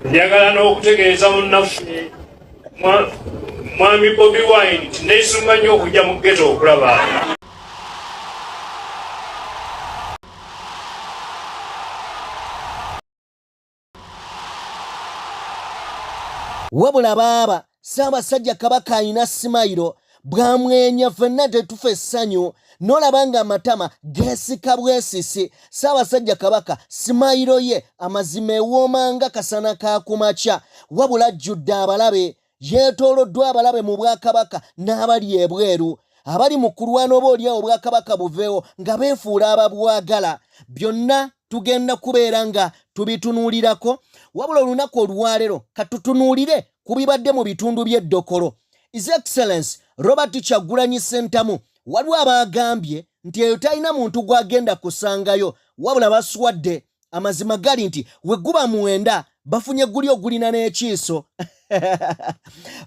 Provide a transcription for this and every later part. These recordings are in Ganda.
Njagala n'okutegeeza munnaffe mwami Bobi Wine nti neesumba nnyo okujja mu ghetto okulaba. Wabula baaba Ssaabasajja Kabaka alina simayiro bwamwenya ffenna tetufa essanyu n'olabanga amatama geesika bwesisi. Ssaabasajja Kabaka simayiro ye amazima ewoomanga kasana ka kumakya, wabula ajjudde abalabe, yeetooloddwa abalabe mu Bwakabaka n'abali ebweru abali mu kulwana oboolyawo Obwakabaka buveewo nga beefuula ababwagala. Byonna tugenda kubeera nga tubitunuulirako, wabula olunaku olwaleero katutunuulire ku bibadde mu bitundu by'e Dokolo. His Excellency Robert Kyagulanyi Ssentamu waliwo abaagambye nti eyo talina muntu gw'agenda kusangayo, wabula baswadde. Amazima gali nti we guba muwenda bafunye guli ogulina n'ekiiso.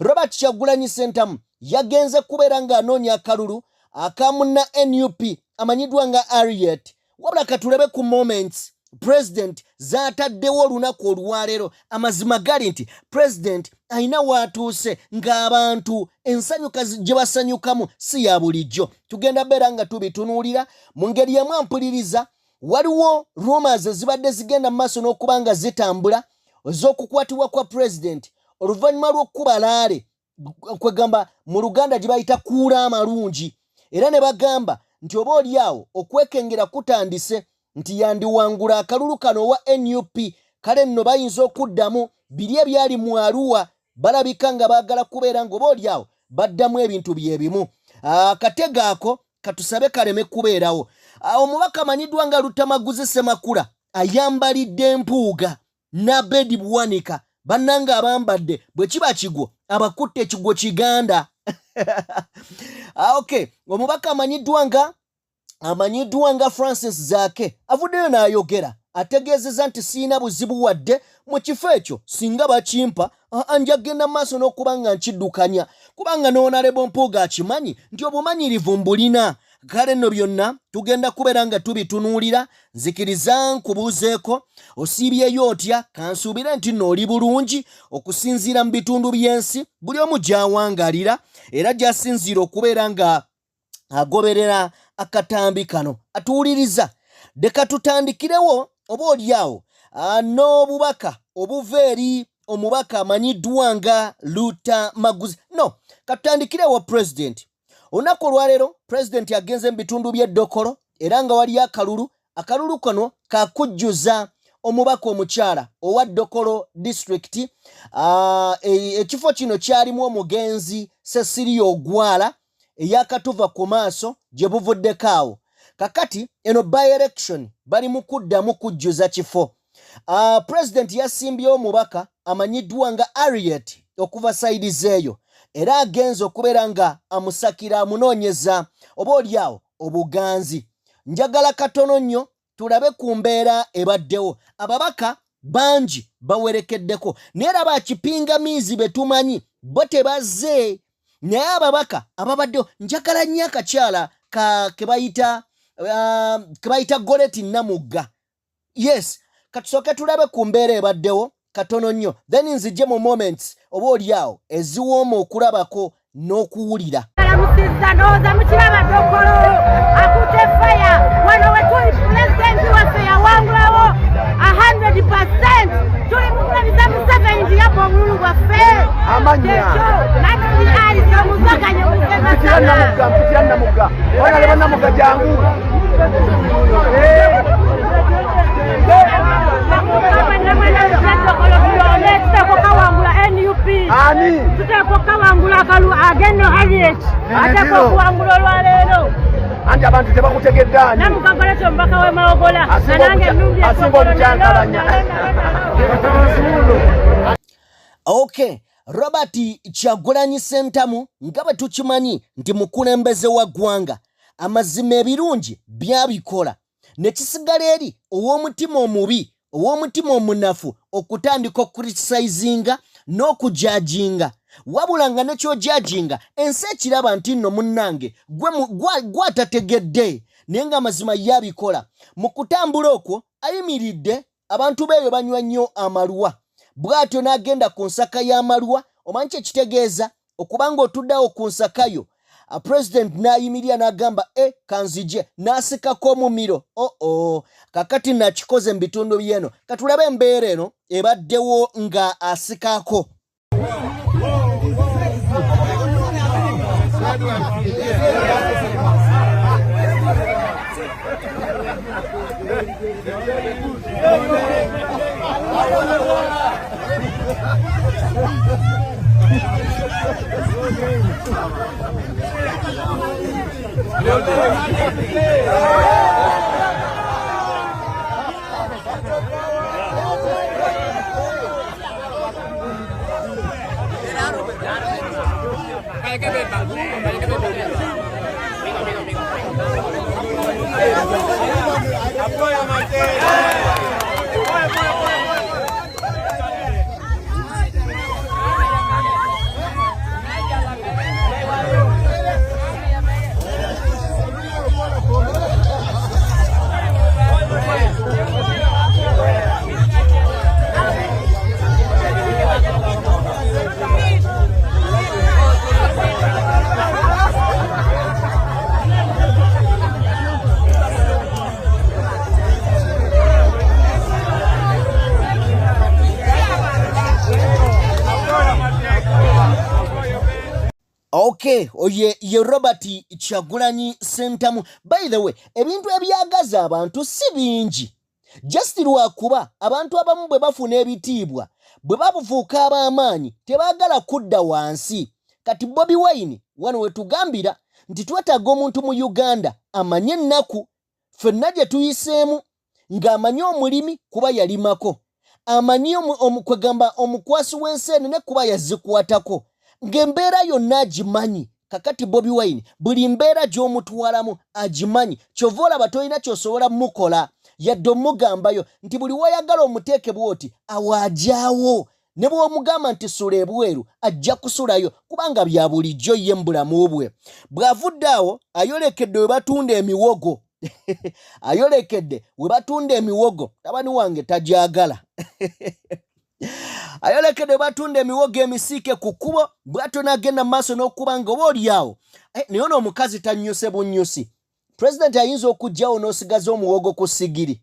Robert Kyagulanyi Ssentamu yagenze kubeera ng'anoonya akalulu akamunna NUP amanyiddwa nga Harriet, wabula katulebe ku moments President zaataddewo olunaku olwaleero. Amazima gali nti President ayina waatuuse ng'abantu ensanyuka gye basanyukamu si ya bulijjo. Tugenda beera nga tubitunuulira mu ngeri emu ampuliriza. Waliwo rumors ezibadde zigenda mu maaso n'okuba nga zitambula ez'okukwatibwa kwa President oluvannyuma lw'okkuba laale, kwegamba mu Luganda gye bayita kuula amalungi, era ne bagamba nti oboolyawo okwekengera kutandise nti yandiwangula akalulu kano wa NUP. Kale nno bayinza okuddamu biri ebyali mu Arua, balabika nga baagala kubeera ng'oboolyawo baddamu ebintu bye bimu. Akatego ako katusabe kaleme kubeerawo. Omubaka amanyiddwa nga Lutamaguzi Ssemakula ayambalidde empuuga n'Abedi Buwanika, bannanga abambadde bwe kiba kigwo abakutte ekigwo Kiganda. Okay, omubaka amanyiddwa nga Francis Zaake avuddeyo n'ayogera, ategeezezza nti siina buzibu wadde mu kifo ekyo singa bakimpa njagenda mu maaso n'okuba nga nkiddukanya, kubanga n'Honorable Mpuuga akimanyi nti obumanyirivu mbulina. Kale nno byonna tugenda kubeera nga tubitunuulira. Nzikiriza nkubuuzeeko osiibyeyo otya, kansuubire nti nno oli bulungi okusinziira mu bitundu by'ensi buli omu gy'awangalira era gy'asinziira okubeera nga agoberera akatambi kano. Atuwuliriza, leka tutandikirewo oboolyawo n'obubaka obuva eri omubaka amanyiddwa nga Lutamaguzi. No, katutandikirewo President. Olunaku olwaleero President yagenze mu bitundu by'e Dokolo era nga wali akalulu kano kakujjuza omubaka omukyala owa Dokolo District. Ekifo kino kyalimu omugenzi Cecilia Ogwala eyakatuva ku maaso gye buvuddeko awo. Kakati eno by-election bali mu kuddamu kujjuza kifo. President yasimbyewo omubaka amanyiddwa nga Harriet okuva sayidi zeeyo, era agenze okubeera nga amusakira amunoonyeza oboolyawo obuganzi. Njagala katono nnyo tulabe ku mbeera ebaddewo. Ababaka bangi bawerekeddeko naye era bakipingamiizi be tumanyi bo tebazze, naye ababaka ababaddewo njagala nnyo akakyala ke bayita Goleti Namugga. Yes, katusooke tulabe ku mbeera ebaddewo katono nnyo, then nzije mu moments oboolyawo eziwooma okulabako n'okuwulira. Musizza ndowooza mukiraba Dokolo akutte faya wano we tuli. Pulezidenti waffe yawangulawo 100%. Tuli mukulabisa Museveni nti yabba obululu bwaffe amanya nanoni alisa omuzaganya mpitira Namugga wana leba Namugga jangu anti abantu tebakutegeddaani namugagolekyo mbaka w'emawogola nanange nnungi asinga obukyankalanya. Okay, Robert Kyagulanyi Ssentamu nga bwe tukimanyi nti mukulembeze wa ggwanga, amazima ebirungi byabikola ne kisigala eri ow'omutima omubi, ow'omutima omunafu okutandika okuritisayizinga n'okujajinga. Wabula nga nekyojajinga ensi ekiraba nti nno munnange gwatategedde naye nga amazima yabikola. Mu kutambula okwo ayimiridde abantu beeyo banywa nnyo amalwa. bw'atyo n'agenda ku nsaka y'amalwa. Omanyi kye kitegeeza okubanga otuddawo ku nsakayo president n'ayimirira n'agamba kanzije n'asikako omumiro. Kakati nakikoze mu bitundu byeno. Katulabe embeera eno ebaddewo nga asikako. Okay, oye ye Robert Kyagulanyi Sentamu. By the way, ebintu ebyagaza abantu si bingi. Just lwakuba abantu abamu bwe bafuna ebitiibwa, bwe babufuuka ab'amaanyi tebaagala kudda wansi. Kati Bobi Wine wano we tugambira nti twetaaga omuntu mu Uganda amanye ennaku ffenna gye tuyiseemu, ng'amanye omulimi kuba yalimako, amanye kwegamba omukwasi w'enseenene kuba yazikwatako, ng'embeera yonna agimanyi. Kakati Bobi Wine buli mbeera gy'omutwalamu agimanyi, kyova olaba tolina ky'osobola mukola yadde omugambayo nti buli wayagala omuteeke bw'oti awajaawo, ne bw'omugamba nti sula ebweru ajja kusulayo kubanga bya bulijjo ye mu bulamu bwe. Bw'avudde awo ayolekedde we batunda emiwogo ayolekedde we batunda emiwogo, tabani wange tajagala ayolekedde batunda emiwogo emisiike ku kkubo, bw'atyo n'agenda mu maaso n'okuba nga oba oli awo naye ono omukazi tannyuse bunnyusi. President ayinza okujjawo n'osigaza omuwogo ku sigiri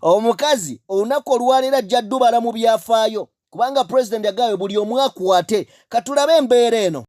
omukazi olunaku olwaleero ajja ddubala mu byafaayo kubanga president yagawe buli omu akwate. Katulabe embeera eno.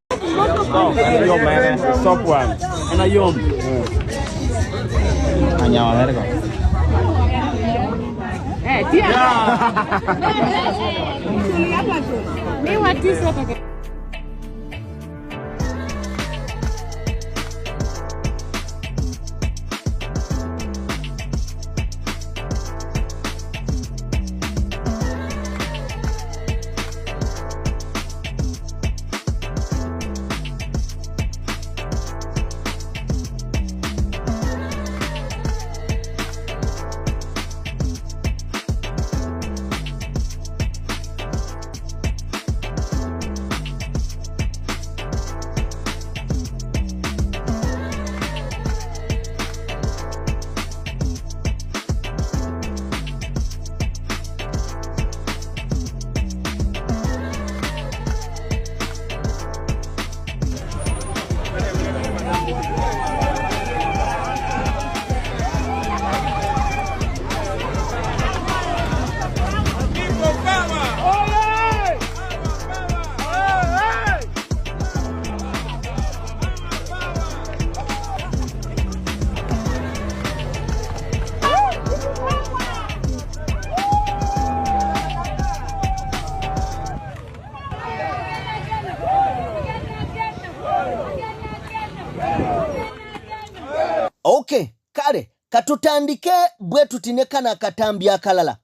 Okay, kale katutandike bwe tutineka na katambi akalala.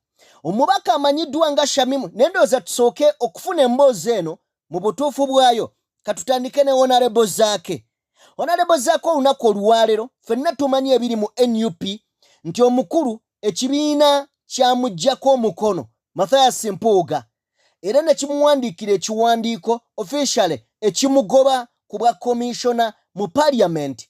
Omubaka amanyiddwa nga Shamimu, nendoza tusooke okufuna emboozi eno mu butuufu bwayo. Katutandike ne honorable zaake. Honorable zaake olunaku olwaleero ffenna tumanyi ebiri mu NUP nti omukulu ekibiina kyamuggyako omukono Mathias Mpuuga era ne kimuwandiikira ekiwandiiko officially ekimugoba ku bwa commissioner mu parliament.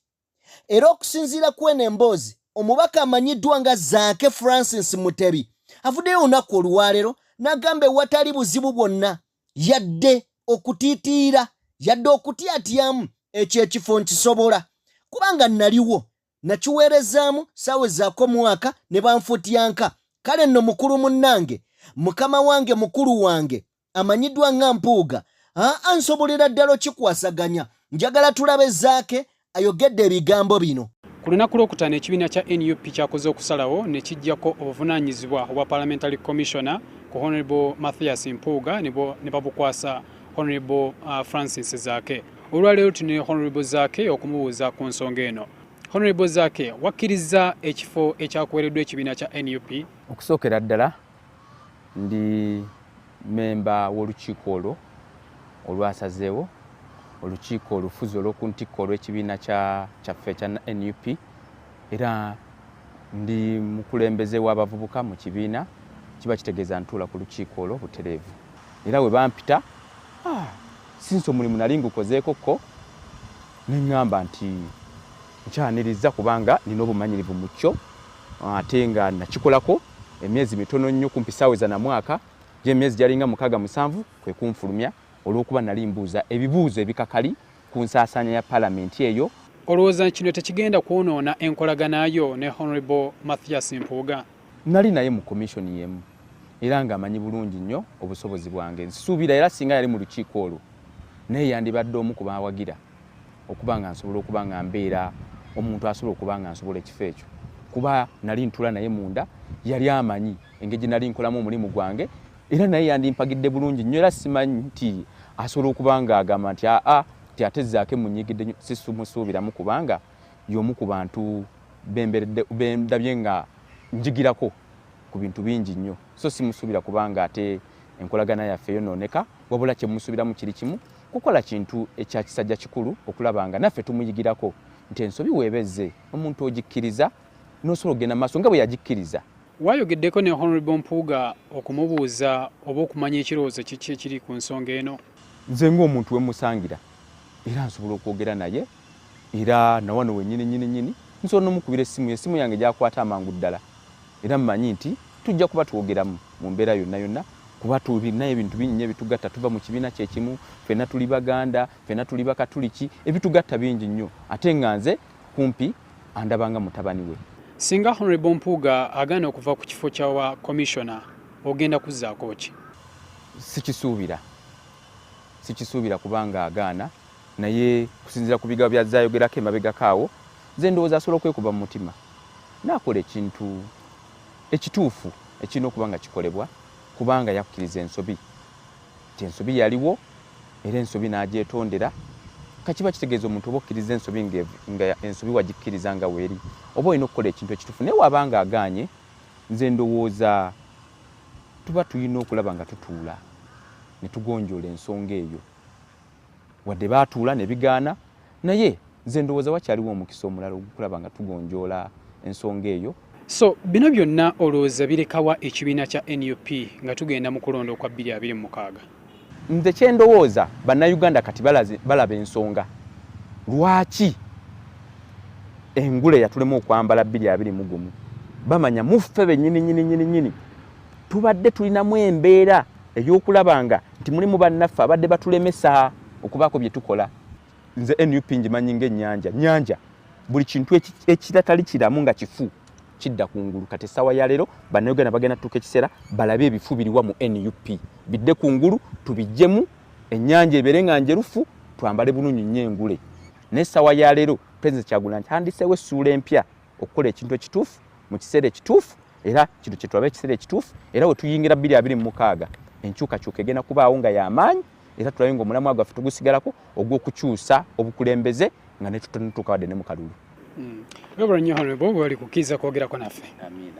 Era okusinziira kweno emboozi omubaka amanyiddwa nga Zaake Francis Mutebi avuddeyo olunaku olwaleero nagambe watali buzibu bwonna yadde okutiitiira yadde okutyatyamu ekyo ekifo nkisobola kubanga naliwo nakiweerezaamu saawezaako mwaka ne banfutyanka kale nno mukulu munnange mukama wange mukulu wange amanyiddwa nga Mpuuga ansobolera ddala kikwasaganya njagala tulabe zaake ayogedde ebigambo bino. Ku lunaku lwokutaano ekibiina kya NUP kyakoze okusalawo ne kijjako obuvunaanyizibwa obwa Parliamentary Commissioner ku Honorable Mathias Mpuuga ne babukwasa Honorable Francis Zaake. Olwaleero tune Honorable Zaake okumubuuza ku nsonga eno. Honorable Zaake, wakkiriza ekifo ekyakuweereddwa ekibiina kya NUP? Okusookera ddala ndi memba w'olukiiko olwo olwasazeewo olukiiko olufuzi olw'okuntikko olw'ekibiina kyaffe kya NUP era ndi mukulembeze w'abavubuka mu kibiina kiba kitegeeza ntuula ku lukiiko olwo butereevu era we bampita sinsi omulimu nali ngukozeekokko ne ŋŋamba nti nkyaniriza kubanga nina obumanyirivu mu kyo ate nga nakikolako emyezi mitono nnyo kumpi ssaawa na mwaka gy'emyezi gyalinga 67 kwe kunfulumya olw'okuba nali mbuuza ebibuuzo ebikakali ku nsaasaanya ya Paalamenti eyo. Olowooza kino tekigenda kwonoona enkolaganayo ne Honorable Mathias Mpuuga? Nali naye mu komishoni yemu era ng'amanyi bulungi nnyo obusobozi bwange. Nsuubira era singa yali mu lukiiko olwo naye yandibadde omu ku baawagira okuba nga nsobola okuba nga mbeera omuntu asobola okuba nga nsobola ekifo ekyo kuba nali ntula naye munda yali amanyi engeri nali nkolamu omulimu gwange era naye yandimpagidde bulungi nnyo era simanyi nti asobola okuba nga agamba nti ti ate Zaake munyigidde nnyo. Sisumusuubiramu kubanga y'omu ku bantu bendabye nga njigirako ku bintu bingi nnyo so simusuubira kubanga ate enkolagana yaffe yonooneka wabula kye musuubiramu kiri kimu kukola kintu ekya kisajja kikulu okulaba nga naffe tumuyigirako nti ensobi weebezze omuntu ogikkiriza n'osobola okugenda maaso nga bwe yagikkiriza. Wayogeddeko ne Honorable Mpuuga okumubuuza oba okumanya ekirowoozo kiki ekiri ku nsonga eno? Nze ng'omuntu we musangira era nsobola okwogera naye era na wano wennyini nsobola n'omukubira essimu yange gyakwata amangu ddala era mmanyi nti tujja kuba twogeramu mu mbeera yonna kuba tulina ebintu bingi ebitugatta tuva mu kibiina kyekimu ffenna tuli Baganda ffenna tuli Bakatuliki ebitugatta bingi nnyo ate nga nze kumpi andabanga mutabani we. Singa Honorable Mpuuga agaana okuva ku kifo kya Commissioner ogenda kuzzaako ki? Sikisuubira kubanga agaana naye kusinziira ku bigambo bya zaayogerako emabegako awo nze ndowooza asobola okwekuba mu mutima n'akola ekintu ekituufu ekirina okuba nga kikolebwa kubanga yakkiriza ensobi nti ensobi yaliwo era ensobi n'agyetondera kakiba kitegeeza omuntu oba okkiriza ensobi nga ensobi wagikkiriza nga weeri oba olina okukola ekintu ekituufu naye wabanga agaanye nze ndowooza tuba tulina okulaba nga tutuula ne tugonjoola ensonga eyo wadde baatuula ne bigaana naye nze ndowooza wakyaliwo omukisa omulala okulaba nga tugonjoola ensonga eyo. So bino byonna olowooza birekawa ekibiina kya NUP nga tugenda mu kulonda okwa 2026? Nze kye ndowooza bannayuganda kati balaba ensonga lwaki engule yatulema okwambala 2021 bamanya muffe bennyini tubadde tulinamu embeera ey'okulabanga nti mulimu bannaffe abadde batulemesa okubaako bye tukola. Nze NUP ngimanyi ng'ennyanja buli kintu ekiratali kiramu nga kifu kidda kungulu. Kati essaawa ya leero bannayuganda bagenda tutuuka ekiseera balabe ebifu biriwa mu NUP bidde kungulu tubijjemu ennyanja ebeere nga njerufu twambale bulungi nnyo engule. N'essaawa ya leero Pulezidenti Kyagulanyi handiseewo essuula empya okukola ekintu ekituufu mu kiseera ekituufu era kino kye tulaba ekiseera ekituufu era we tuyingira 2026 enkyukakyuka egenda kubaawo nga y'amaanyi era tulabe nga omulamwa gwaffe tugusigalako ogw'okukyusa obukulembeze nga ne tutuuka wadde ne mu kalulu.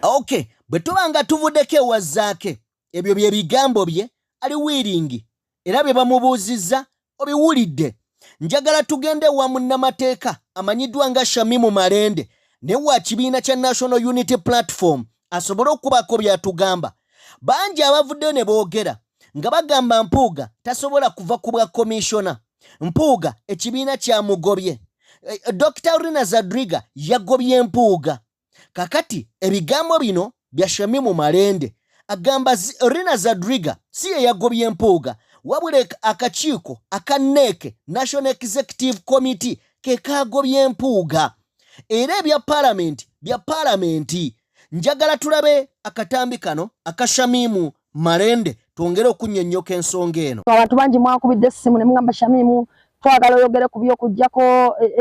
Okay, bwe tuba nga tuvuddeko ewa Zaake ebyo bye bigambo bye ali wiringi era bye bamubuuzizza obiwulidde. Njagala tugende wa munnamateeka amanyiddwa nga Shamimu Malende ne wa kibiina kya National Unity Platform asobole okubako byatugamba. Bangi abavuddeyo ne boogera nga bagamba Mpuuga tasobola kuva ku bwa komishona. Mpuuga ekibiina kyamugobye. Dr. Rina Zadriga yagobye Mpuuga. Kakati ebigambo bino bya Shamimu Malende agamba Rina Zadriga si ye yagobye empuuga wabula akakiiko aka NEC National Executive Committee ke kagobye empuuga era bya palamenti njagala tulabe akatambi kano akashamimu Malende twongere okunnyonnyoka ensonga eno. Abantu bangi mwakubidde essimu ne mugamba Shamimu twagala oyogere ku by'okujjako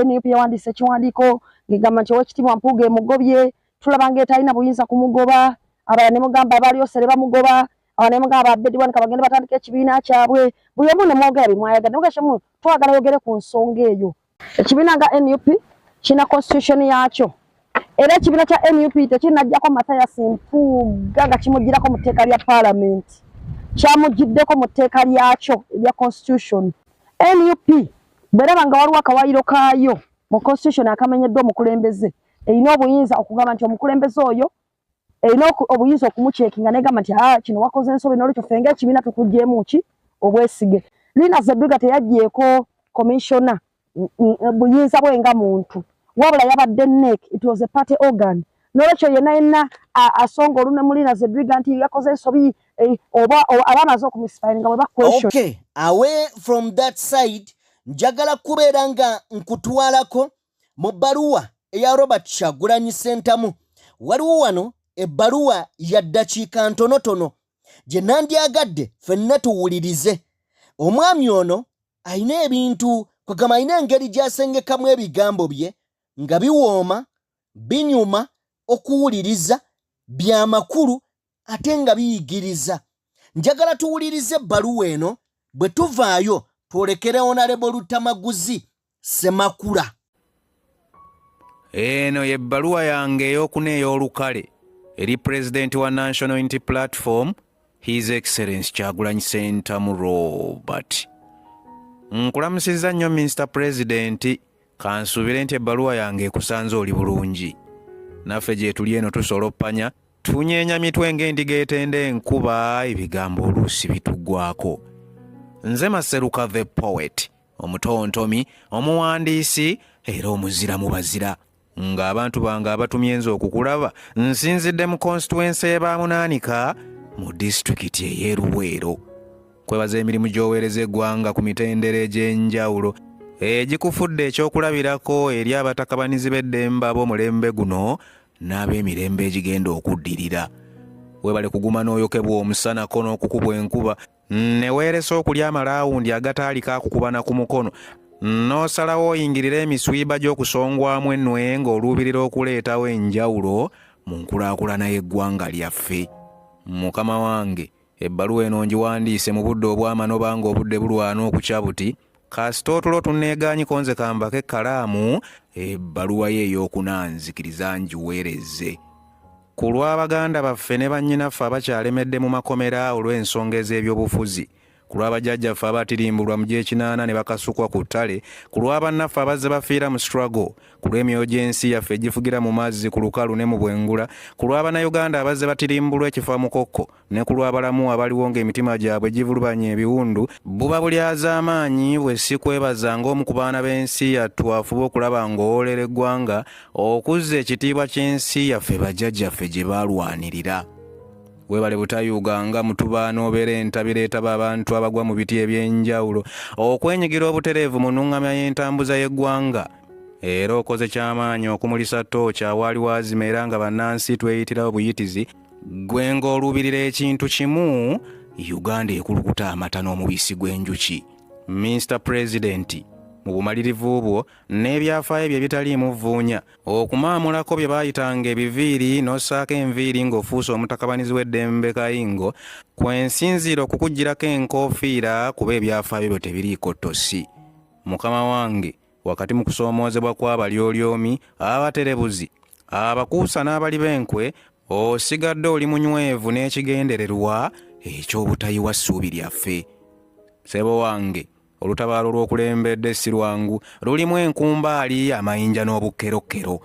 NUP yawandiise ekiwandiiko ng'egamba nti Oweekitiibwa Mpuuga emugobye tulaba ng'etalina buyinza kumugoba abalala ne mugamba abalyose bamugoba abalala ne mugamba Bedouin kabagenda batandika ekibiina kyabwe buli omu ne mwogera bye mwayagadde muga Shamimu twagala oyogere ku nsonga eyo. Ekibiina nga NUP kina constitution yaakyo era ekibiina kya NUP tekinajjako Mathias Mpuuga nga kimugirako mu tteeka lya paalamenti kyamugiddeko mu tteeka lyakyo erya constitution. NUP bweraba nga waliwo akawaayiro kaayo mu constitution akamenyeddwa omukulembeze erina obuyinza okugamba nti omukulembeze oyo erina obuyinza okumuceekinga negamba nti kino wakoze ensobi n'olwekyo ffe ng'ekibiina tukuggyeemu ki obwesige. Rina Zadriga teyaggyeko commissioner buyinza bwe nga muntu wabula yabadde NEC, it was a party organ. N'olwekyo yenna asonga olune mu Rina Zadriga nti yakoze ensobi oba abamaze okumisifayinga bwe bakwesho. Okay, away from that side njagala kubeera nga nkutwalako mu bbaluwa eya Robert Kyagulanyi Ssentamu. Waliwo wano ebbaluwa ya ddakiika ntonotono gye nandyagadde ffenna tuwulirize. Omwami ono ayina ebintu kwegamba ayina engeri gy'asengekamu ebigambo bye nga biwooma binyuma okuwuliriza bya makulu ate nga biyigiriza. Njagala tuwulirize ebbaluwa eno bwe tuvaayo twolekere Honorable Lutamaguzi Ssemakula. Eno y'ebbaluwa yange ey'okuna ey'olukale eri President wa National Unity Platform His Excellency Kyagulanyi Ssentamu Robert. Nkulamusizza nnyo Mr. President, kansuubire nti ebbaluwa yange ekusanze oli bulungi. Naffe gye tuli eno tusoloppanya tunyeenya mitwe ng'endiga etenda enkuba ebigambo oluusi bituggwako. Nze Maseruka the Poet, omutontomi, omuwandiisi era omuzira mu bazira. Ng'abantu bange abatumye nze okukulaba nsinzidde mu constituency y'Ebamunaanika mu disitulikiti ey'Eruweero. Kwebaza emirimu gy'oweereza eggwanga ku mitendera egy'enjawulo egikufudde ekyokulabirako eri abatakabanizi b'eddembe ab'omulembe guno n'ab'emirembe egigenda okuddirira. Weebale kuguma n'oyokebwa omusanako n'okukubwa enkuba ne weeresa okulya amalawundi agataalika akukubana ku mukono n'osalawo oyingirira emiswiba gy'okusongwamu ennwe ng'oluubirira okuleetawo enjawulo mu nkulaakulana y'eggwanga lyaffe. Mukama wange, ebbaluwa eno ngiwandiise mu budde obw'amanoba ng'obudde bulwana okukya buti kasita otulo tunneegaanyiko nze kambako ekkalaamu ebbaluwa ye ey'okunanzikiriza ngiweereze. Ku lw'Abaganda baffe ne bannyinaffe abakyalemedde mu makomera olw'ensonga ez'ebyobufuzi, ku lw'abajjajjaffe abatirimbulwa mu gy'ekinaana ne bakasukwa ku ttale, ku lw'abannaffe abazze bafiira mu struggle, ku lw'emyoyo gy'ensi yaffe egifugira mu mazzi ku lukalu ne mu bwengula, ku lw'Abannayuganda abazze batirimbulwa ekifa mukokko, ne ku lw'abalamu abaliwo ng'emitima gyabwe givulubanya ebiwundu, buba bulyaz'amaanyi bwe si kwebaza ng'omu ku baana b'ensi yattu afuba okulaba ng'owoolera eggwanga okuzza ekitiibwa ky'ensi yaffe bajjajjaffe gye baalwanirira. Weebale butayuga nga mutuba n'obeera entabiro etaba abantu abagwa mu biti eby'enjawulo okwenyigira obutereevu mu nnuŋŋamya y'entambuza y'eggwanga. Era okoze ky'amaanyi okumulisa ttooki awaali waazima era nga bannansi tweyitirawo buyitizi gwe ng'oluubirira ekintu kimu Uganda ekulukuta amata n'omubisi gw'enjuki. Mr. President, mu bumalirivu bwo n'ebyafaayo bye bitaliimu vvuunya okumaamulako bye baayitanga ebiviiri n'ossaako enviiri ng'ofuuse omutakabanizi w'eddembe kayingo kwensinziira okukuggyirako enkoofiira kuba ebyafaayo byo tebiriiko ttosi. Mukama wange, wakati mu kusoomoozebwa kw'abalyolyomi, abaterebuzi, abakuusa n'abali b'enkwe, osigadde oli munywevu n'ekigendererwa eky'obutayiwa ssuubi lyaffe. Ssebo wange, olutabaalo lw'okulembedde si lwangu, lulimu enkumbaali, amayinja n'obukkerokkero.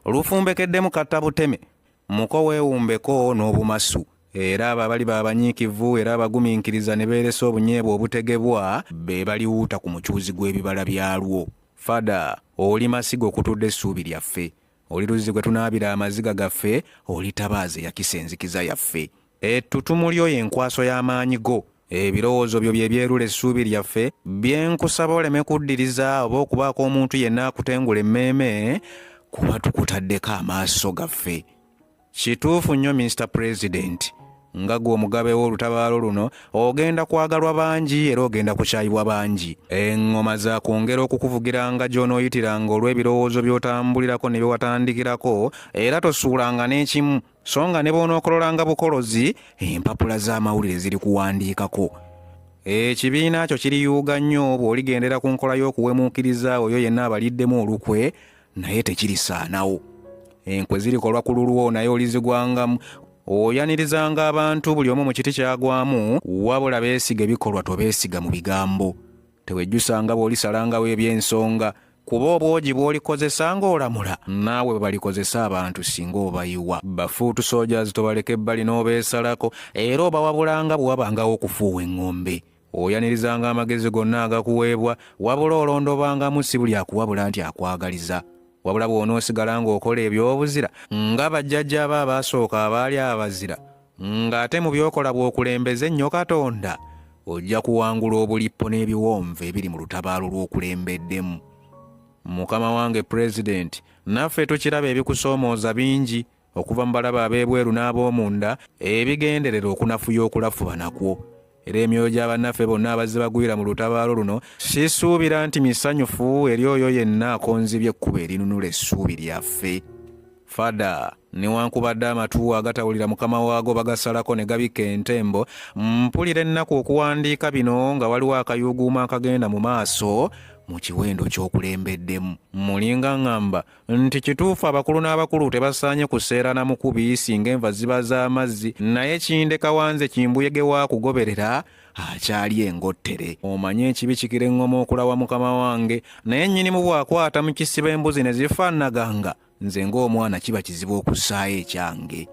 Lufumbekeddemu kattabuteme, muko weewumbeko n'obumasu. Era abo abali babanyiikivu era abagumiikiriza ne beeresa obunyeebwa obutegebwa be baliwuuta ku mukyuzi gw'ebibala byalwo. Fada, oli masiga okutudde essuubi lyaffe. Oli luzzi gwe tunaabira amaziga gaffe, oli tabaaze yakisenzikiza yaffe. ettutumu lyo y'enkwaso y'amaanyi go. Ebirowoozo byo bye byerula essuubi lyaffe bye nkusaba oleme kuddiriza oba okubaako omuntu yenna akutengula emmeeme kuba tukutaddeko amaaso gaffe. Kituufu nnyo Mr. President, nga gwe omugabe w'olutabaalo luno ogenda kwagalwa bangi era ogenda kukyayibwa bangi. Eŋŋoma za kwongera okukuvugiranga gy'onooyitiranga olw'ebirowoozo by'otambulirako ne byewatandikirako era tosuulanga n'ekimu, so nga ne bw'onookololanga bukolozi empapula z'amawulire ziri kuwandiikako. Ekibiina kyo kiriyuuga nnyo bw'oligendera ku nkola y'okuwemuukiriza oyo yenna abaliddemu olukwe, naye tekirisaanawo. Enkwe zirikolwa ku lulwo naye olizigwangamu. Oyanirizanga abantu buli omu mu kiti kyagwamu, wabula beesiga ebikolwa tobeesiga mu bigambo. Tewejjusanga bw'olisalangawo eby'ensonga, kuba obwogi bw'olikozesa ng'olamula naawe balikozesa abantu singa obayiwa. Bafuutu soldiers tobaleka ebbali n'obeesalako era obawabulanga bwe wabangawo okufuuwa eŋŋombe. Oyanirizanga amagezi gonna agakuweebwa, wabula olondobangamu si buli akuwabula nti akwagaliza. Wabula bw'onoosigala ng'okola eby'obuzira nga bajjajja abo abaasooka abaali abazira, ng'ate mu byokola bw'okulembeza ennyo Katonda, ojja kuwangula obulippo n'ebiwonvu ebiri mu lutabaalo lw'okulembeddemu. Mukama wange President, naffe tukiraba ebikusoomooza bingi okuva mu balaba ab'ebweru n'ab'omunda ebigenderera okunafuya okulafuba nakwo. Era emyoyo gy'abannaffe bonna abazze bagwira mu lutabaalo luno sisuubira nti misanyufu eri oyo yenna akonzibye ekkubo erinunula essuubi lyaffe. Fada newankubadde amatu agatawulira mukama waago bagasalako ne gabikka entembo, mpulira ennaku okuwandiika bino nga waliwo akayuuguuma akagenda mu maaso mu kiwendo ky'okulembeddemu. Mulinga ngamba nti kituufu abakulu n'abakulu tebasaanye kuseerana mukubi singa enva ziba z'amazzi, naye kindeka wanze kimbuyege wa kugoberera akyali engottere. Omanye ekibi kikira eŋŋoma okulawa mukama wange, naye nnyinimu bw'akwata mu kisiba embuzi ne zifaanaganga, nze ng'omwana kiba kizibu okussaayo ekyange.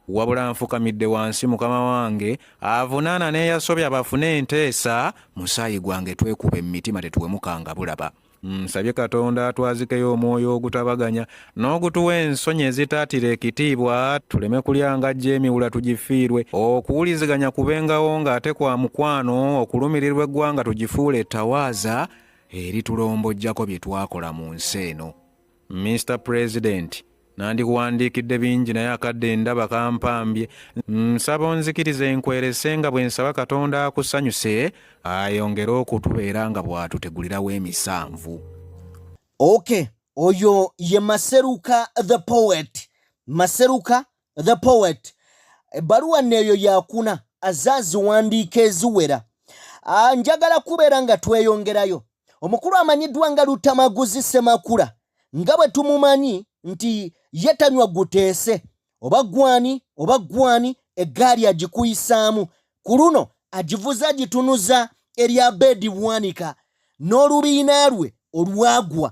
Wabula nfukamidde wansi mukama wange avunaana n'eyasobya abafune enteesa, musaayi gwange twekuba emitima tetuwemukanga bulaba. Nsabye Katonda atwazikeyo omwoyo ogutabaganya n'ogutuwa ensonyi ezitaatira ekitiibwa, tuleme kulyanga jja emiwula tugifiirwe, okuwuliziganya kubengawo ng'ate kwa mukwano, okulumirirwa eggwanga tugifuule ettawaaza eritulombolojjako bye twakola mu nsi eno. Mr. President, nandikuwandiikidde bingi naye akadde ndaba kampambye. Nsaba onzikirize nkwerese nga bwe nsaba Katonda akusanyuse ayongere okutubeera nga bw'atutegulirawo emisanvu. Okay, oyo ye Maseruka the poet. Maseruka the poet. Ebbaluwa neyo yakuna azaziwandiika eziwera. Njagala kubeera nga tweyongerayo. Omukulu amanyiddwa nga Lutamaguzi Ssemakula, nga bwe tumumanyi nti yetanywa guteese oba gwani eggaali agikuyisaamu, ku luno agivuza agitunuza eri Abedi Bwanika n'olubiina lwe olwagwa.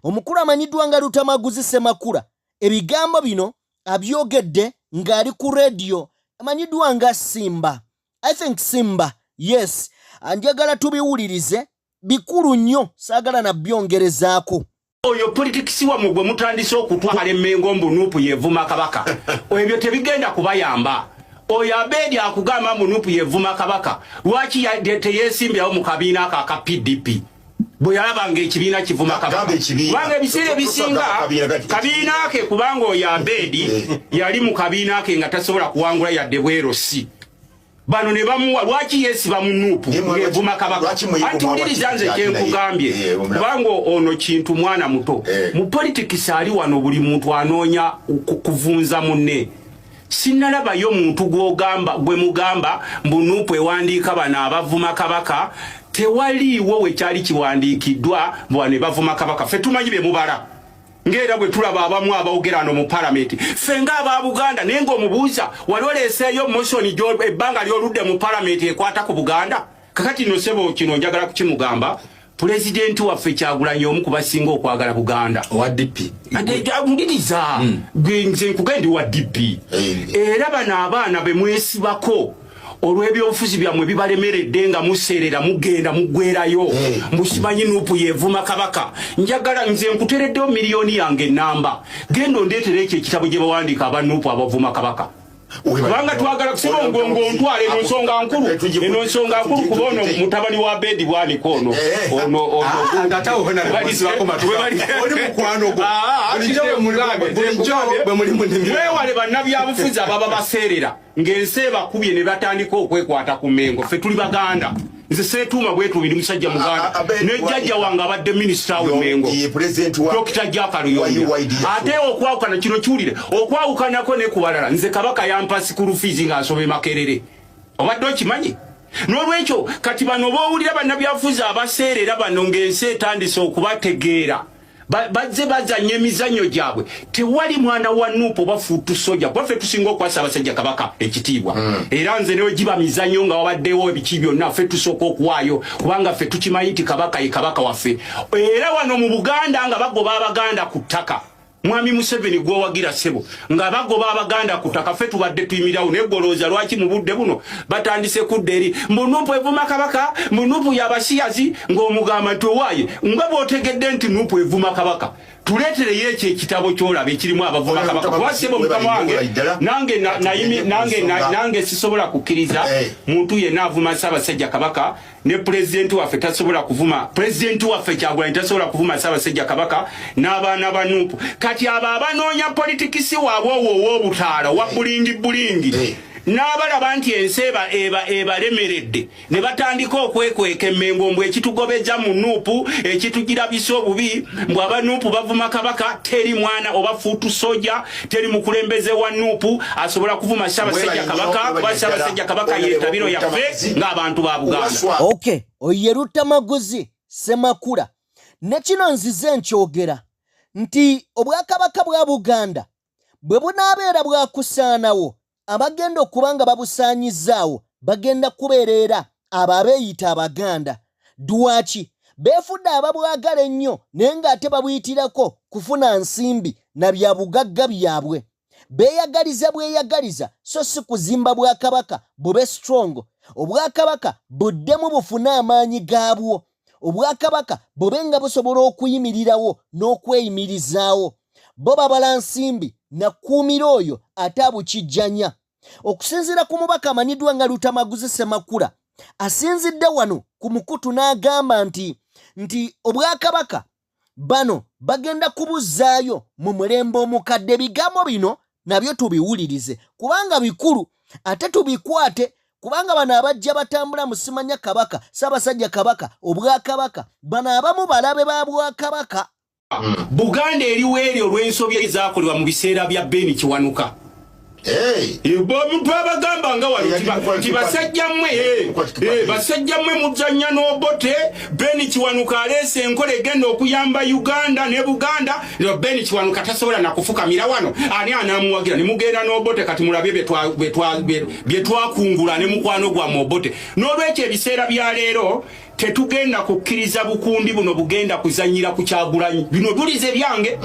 Omukulu amanyiddwa nga Lutamaguzi Ssemakula ebigambo bino abyogedde ng'ali ku rediyo amanyiddwa nga Simba. I think Simba, yes. Njagala tubiwulirize, bikulu nnyo, saagala na byongerezaako. Oyo politics wamwe gwe mutandise okutwala emmengo mbunupu yevuma kabaka. Ebyo tebigenda kubayamba. Oyo Abedi akugamba mbunupu yevuma kabaka. Lwaki teyesimbyawo mu kabiina aka PDP? Bwe yalabanga ekibiina kivuma kabaka. Kubanga ebiseera ebisinga kabiina ke, kubanga oyo Abedi yali mu kabiina ke nga tasobola kuwangula yadde bwerosi. Bano ne bamuwa lwaki yesiba munupu yevuma kabaka. Anti uliriza nze kyenkugambye, kubanga ono kintu mwana muto. Mu politics ali wano buli muntu anoonya kuvunza munne. Sinnalabayo muntu gwe mugamba mbunupu ewandiika bano abavuma kabaka, tewaliiwo we kyali kiwandiikiddwa bano ne bavuma kabaka. Ffe tumanyi be mubala. Ngera bwe tulaba abamu abawogerano mu parliament. Fenga aba Buganda nengo omubuuza wali oleeseeyo motion jo ebbanga lyoludde mu parliament ekwata ku Buganda. Kakati no sebo kino njagala kukimugamba. President waffe Kyagulanyi omu kubasinga okwagala Buganda. Wa DP. Ndiriza. Nze nkugendi wa DP. Era bano abaana be mwesibako olw'ebyobufuzi byammwe bibalemeredde nga museerera mugenda muggwerayo. Musimanyi nupu yevuma kabaka. Njagala nze nkutereddeyo miliyoni yange namba. Genda ondeetere ekyo ekitabo gye bawandiika abanupu abavuma kabaka. kubanga twagala kusiba ngongo ntwale eno nsonga nkulu kubono mutabani wa bedi bwani kono ono ngatawo hona balisibako matuwe oli mukwano go bulijjo mulambe bwe muli munimi wale bannabyabufuzi ababa baseerera ng'ensi bakubye ne batandika okwekwata ku Mengo ffe tuli Baganda nze seetuma bwetu bindi musajja Muganda ne jjajja wange abadde minisita we Mengo Dr. Jakaloyo ate okwawukana kino kiwulire okwawukanako ne kubalala nze Kabaka yampa sikulu fees ng'asoma Makerere obadde okimanyi n'olwekyo kati bano boowulira bannabyabufuzi abaseerera bano ng'ensi etandise okubategeera bazze bazanye emizannyo gyabwe tewali mwana wa Nuupu bafuutu soja baffe tusinga okwasa abasajja Kabaka ekitiibwa era nze newe giba mizannyo nga wabaddewo ebiki byonna ffe tusooka okuwaayo kubanga ffe tukimanyi nti Kabaka ye Kabaka waffe era wano mu Buganda nga bagoba Abaganda ku ttaka Mwami Museveni gwowagira sebo nga bagoba Abaganda ku ttaka ffe tubadde tuyimirawo neggolooza lwaki mu budde buno batandise kudda eri mbu Nuupu evuma Kabaka mbu Nuupu y'abasiyazi ng'omugamba nti owaaye nga bw'otegedde nti Nuupu evuma Kabaka tuleetereyo ekyo ekitabo ky'olaba ekirimu abavuma Kabaka kuba sebo mukama wange nange sisobola kukkiriza muntu yenna avuma Ssaabasajja Kabaka ne pulezidenti waffe tasobola kuvuma pulezidenti waffe Kyagulanyi tasobola kuvuma Ssaabasajja Kabaka n'abaana ba Nuupu kati abo abanoonya politikisi waabwe ow'obutaala wa bulingi n'abalaba nti ensi ebalemeredde ne batandika okwekweka Mengo mbwe ekitugobeza mu Nuupu ekitugirabisa obubi mbwe aba Nuupu bavuma Kabaka teri mwana oba fuutu soja teri mukulembeze wa Nuupu asobola kuvuma Ssaabasajja Kabaka kuba Ssaabasajja Kabaka yeetabiro yaffe ng'abantu ba Buganda. Okay, oyeruta maguzi Semakula ne kino nzize nkyogera nti Obwakabaka bwa Buganda bwe bunaabeera bwakusaanawo abagenda okubanga babusaanyizaawo bagenda kubeerera abo abeeyita Abaganda dwaki beefudde ababwagala ennyo naye ng'ate babuyitirako kufuna nsimbi na bya bugagga byabwe beeyagaliza bweyagaliza so si kuzimba Bwakabaka bube strong Obwakabaka buddemu bufune amaanyi gaabwo Obwakabaka bube nga busobola okuyimirirawo n'okweyimirizaawo bo babala nsimbi na kuumira oyo ate abukijjanya okusinziira ku mubaka amanyiddwa nga Lutamaguzi Semakula asinzidde wano ku mukutu n'agamba nti Obwakabaka bano bagenda kubuzzaayo mu mulembe omukadde ebigambo bino nabyo tubiwulirize kubanga bikulu ate tubikwate kubanga bano abajja batambula mu Simanya Kabaka Ssaabasajja Kabaka Obwakabaka bano abamu balabe ba Bwakabaka Buganda eriwo eryo olw'ensobi ezaakolebwa mu biseera bya Beni Kiwanuka omuntu abagamba nga wano basajja mmwe muzannya n'Obote Beni Kiwanuka aleese enkola egenda okuyamba Uganda ne Buganda Beni Kiwanuka tasobola nakufukamira wano ani anaamuwagira ne mugenda n'Obote kati mulabye bye twakungula ne mukwano gwammwe Obote n'olwekyo ebiseera bya leero tetugenda kukkiriza bukundi buno bugenda kuzanyira ku Kyagulanyi bino dulize byange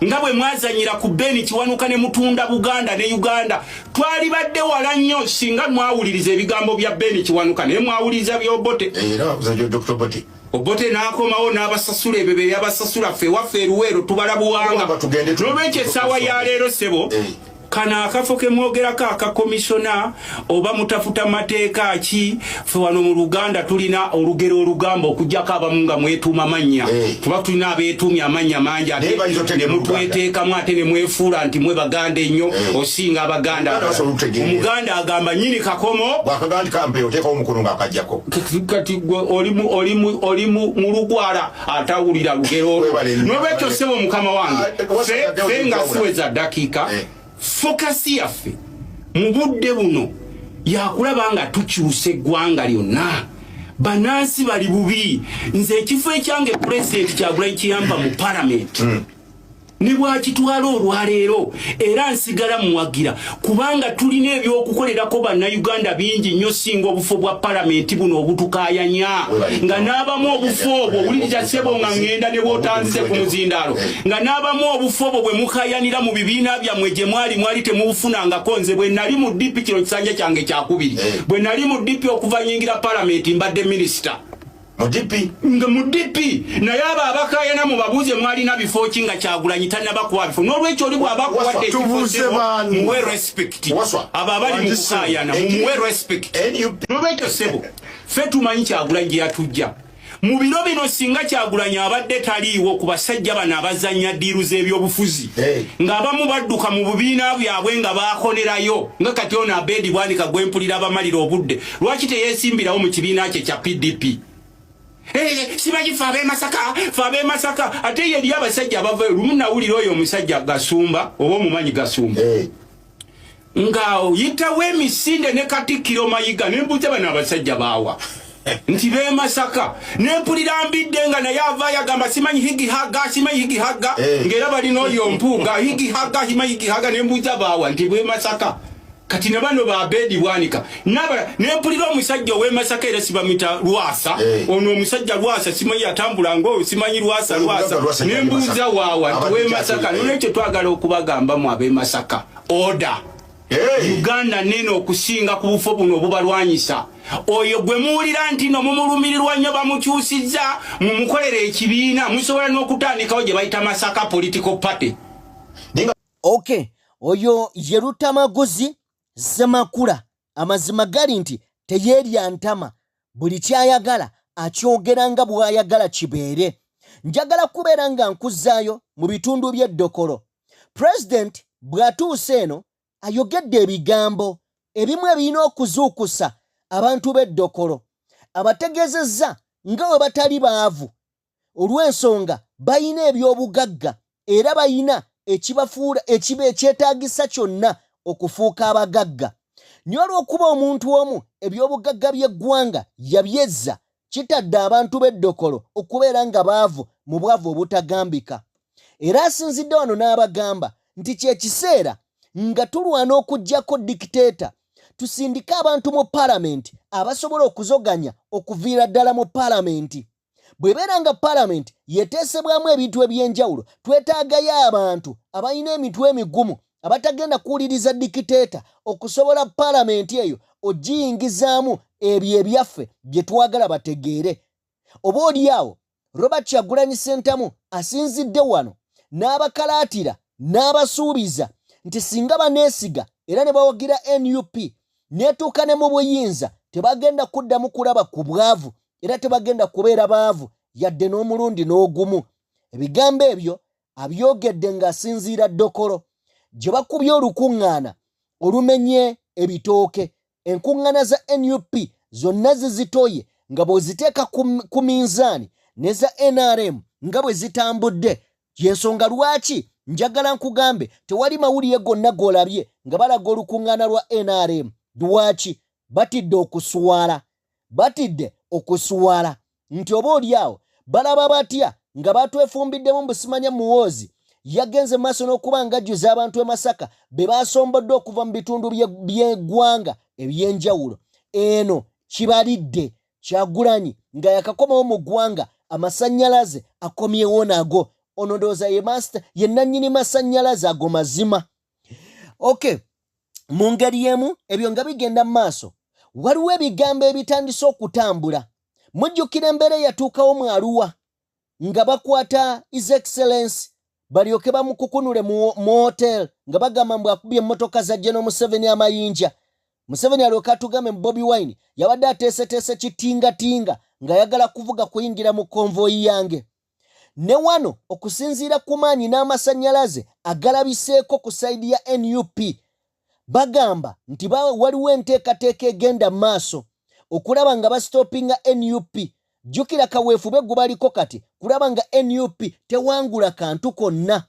nga bwe mwazanyira ku Beni Kiwanuka ne mutunda Buganda ne Uganda twali badde wala nnyo singa mwawuliriza ebigambo bya Beni Kiwanuka ne mwawuliriza by'Obote era uzanyo Dr. Bobi Obote n'akomawo n'abasasula ebyo bye yabasasula ffe waffe eruweero tubala buwanga n'olwekyo essaawa ya leero sebo kana akafo ke mwogerako akakomisona oba mutafuta mateeka ki ffe wano mu Luganda tulina olugero olugamba okugjako abamu nga mwetuuma mannya tuba tulina abeetuumya amannya mangi ate ne mutweteekamu ate ne mwefuula nti mwe Baganda ennyo osinga Abaganda Omuganda agamba nnyini kakomo kati oli mu lugwala atawulira lugero olwo n'olwekyo ssebo mukama wange ffe nga siweza ddakiika fokasi yaffe mu budde buno yakulaba nga tukyusa eggwanga lyonna banansi bali bubi nze ekifo ekyange pulezidenti Kyagulanyi kiyamba mu palamenti ne bwakitwala olwaleero era nsigala muwagira kubanga tulina ebyokukolerako bannayuganda bingi nnyo singa obufo bwa palamenti buno obutukaayanya nga n'abamu obufo obwo owuliriza ssebo nga ngenda ne bw'otanzize ku muzindaalo nga n'abamu obufo obwo bwe mukaayanira mu bibiina byammwe gye mwali temubufunangako nze bwe nali mu DP kino kisanja kyange kyakubiri bwe nali mu DP okuva nyingira palamenti mbadde minisita Mudipi nga mudipi naye abo abakayana mu babuuze mwalina bifo ki nga Kyagulanyi tannabakuwa bifo n'olwekyo oli bw'abakuwadde ekifo muwe respect abo abali mu kukayana mumuwe respect n'olwekyo ssebo ffe tumanyi Kyagulanyi gye yatujja mu biro bino singa Kyagulanyi abadde taliiwo ku basajja bano abazannya ddiiru z'ebyobufuzi ng'abamu badduka mu bubiina byabwe nga baakonerayo nga kati ono Abedi Bwanika gwempulira abamalira obudde lwaki teyeesimbirawo mu kibiina kye kya PDP simanyi faabe masaka ate ye eri abasajja abava lumu nawulira oyo omusajja Gasumba oba omumanyi Gasumba nga oyitawo emisinde ne Katikkiro Mayiga nembuuza bano abasajja baawa nti be Masaka nempulira mbidde nga naye avaayo agamba simanyi higi haga ng'era balina oyo mpuuga higi haga nembuuza baawa nti be Masaka kati ne bano ba Abedi Bwanika nempulira omusajja ow'e Masaka era sibamita Lwasa ono omusajja Lwasa simanyi atambula ng'oyo simanyi Lwasa nembuuza waawa nti w'e Masaka n'olwekyo twagala okubagamba mu ab'e Masaka oda Uganda nene okusinga ku bufo buno obubalwanyisa oyo gwe muwulira nti no mumulumirirwa nnyo bamukyusizza mumukolera ekibiina musobola n'okutandikawo gye bayita Masaka Political Party. Okay, oyo Yerutamaguzi Semakula amazima gali nti teyeerya ntama buli kyayagala akyogera nga bw'ayagala kibeere. Njagala kubeera nga nkuzaayo mu bitundu by'e Dokolo. President bw'atuuse eno ayogedde ebigambo ebimu ebirina okuzuukusa abantu b'e Dokolo. Abategeezezza nga bwe batali baavu olw'ensonga bayina eby'obugagga era bayina ekibafuula ekyetaagisa kyonna okufuuka abagagga. Naye olw'okuba omuntu omu eby'obugagga by'eggwanga yabyezza kitadde abantu b'e Dokolo okubeera nga baavu mu bwavu obutagambika. Era asinzidde wano n'abagamba nti kye kiseera nga tulwana okuggyako dictator tusindike abantu mu palamenti abasobola okuzoganya okuviira ddala mu palamenti. Bw'ebeera nga palamenti yeteesebwamu ebintu eby'enjawulo twetaagayo abantu abalina emitwe emigumu abatagenda kuwuliriza dictator okusobola palamenti eyo ogiyingizaamu ebyo ebyaffe bye twagala bategeere. Oba oliawo Robert Kyagulanyi Ssentamu asinzidde wano n'abakalaatira n'abasuubiza nti singa baneesiga era ne bawagira NUP neetuuka ne mu buyinza tebagenda kuddamu kulaba ku bwavu era tebagenda kubeera baavu yadde n'omulundi n'ogumu. Ebigambo ebyo abyogedde ng'asinziira Dokolo gye bakubye olukuŋŋaana olumenye ebitooke. Enkuŋŋaana za NUP zonna zizitoye nga bw'oziteeka ku minzaani ne za NRM nga bwe zitambudde. Y'ensonga lwaki njagala nkugambe tewali mawulire gonna g'olabye nga balaga olukuŋŋaana lwa NRM. Lwaki? Batidde okuswala nti oba oliawo balaba batya nga batwefumbiddemu busimanya muwoozi yagenze maaso n'okuba ng'ajjuza abantu e Masaka be baasombodde okuva mu bitundu by'eggwanga eby'enjawulo. Eno kibalidde Kyagulanyi nga yakakomawo mu ggwanga amasannyalaze akomyewo nago. Ono ndowooza ye nannyini masannyalaze ago mazima. Okay, mu ngeri emu ebyo nga bigenda mu maaso waliwo ebigambo ebitandise okutambula. Mujjukira embeera eyatuukawo mu Arua nga bakwata His Excellency balyoke bamukukunule mu hotel nga bagamba mbu akubye emmotoka za General Museveni amayinja. Museveni alyoke atugambe mu Bobi Wine yabadde ateeseteese kitingatinga ng'ayagala kuvuga kuyingira mu konvoyi yange. Ne wano okusinziira ku maanyi n'amasannyalaze agalabiseeko ku sayidi ya NUP bagamba nti waliwo enteekateeka egenda mu maaso okulaba nga basitopinga NUP. Jjukira kaweefube gubaliko kati kulaba nga NUP tewangula kantu konna